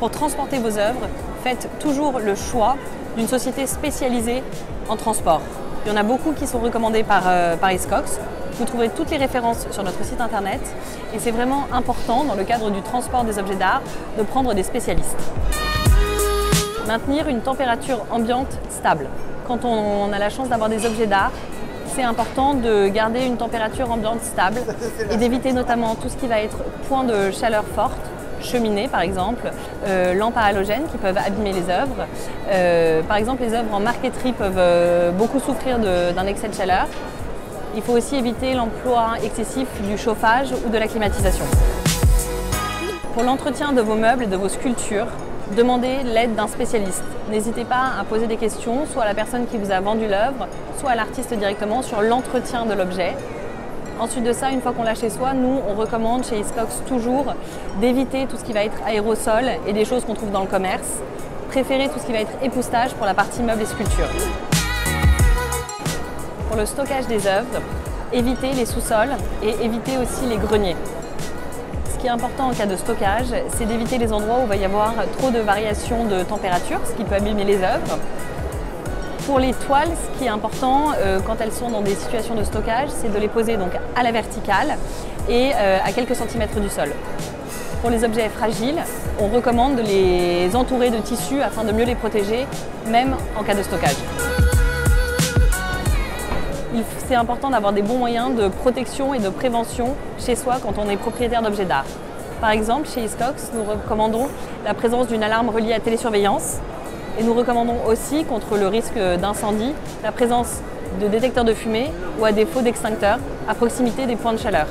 Pour transporter vos œuvres, faites toujours le choix d'une société spécialisée en transport. Il y en a beaucoup qui sont recommandés par Hiscox. Vous trouverez toutes les références sur notre site internet et c'est vraiment important dans le cadre du transport des objets d'art de prendre des spécialistes. Maintenir une température ambiante stable. Quand on a la chance d'avoir des objets d'art, c'est important de garder une température ambiante stable et d'éviter notamment tout ce qui va être point de chaleur forte, cheminée par exemple, lampes à halogène qui peuvent abîmer les œuvres. Par exemple, les œuvres en marqueterie peuvent beaucoup souffrir d'un excès de chaleur. Il faut aussi éviter l'emploi excessif du chauffage ou de la climatisation. Pour l'entretien de vos meubles et de vos sculptures, demandez l'aide d'un spécialiste. N'hésitez pas à poser des questions, soit à la personne qui vous a vendu l'œuvre, soit à l'artiste directement sur l'entretien de l'objet. Ensuite de ça, une fois qu'on l'a chez soi, nous, on recommande chez Hiscox toujours d'éviter tout ce qui va être aérosol et des choses qu'on trouve dans le commerce. Préférez tout ce qui va être époussetage pour la partie meubles et sculptures. Pour le stockage des œuvres, évitez les sous-sols et évitez aussi les greniers. Ce qui est important en cas de stockage, c'est d'éviter les endroits où il va y avoir trop de variations de température, ce qui peut abîmer les œuvres. Pour les toiles, ce qui est important quand elles sont dans des situations de stockage, c'est de les poser donc à la verticale et à quelques centimètres du sol. Pour les objets fragiles, on recommande de les entourer de tissu afin de mieux les protéger, même en cas de stockage. C'est important d'avoir des bons moyens de protection et de prévention chez soi quand on est propriétaire d'objets d'art. Par exemple, chez Hiscox, nous recommandons la présence d'une alarme reliée à télésurveillance et nous recommandons aussi, contre le risque d'incendie, la présence de détecteurs de fumée ou à défaut d'extincteurs à proximité des points de chaleur.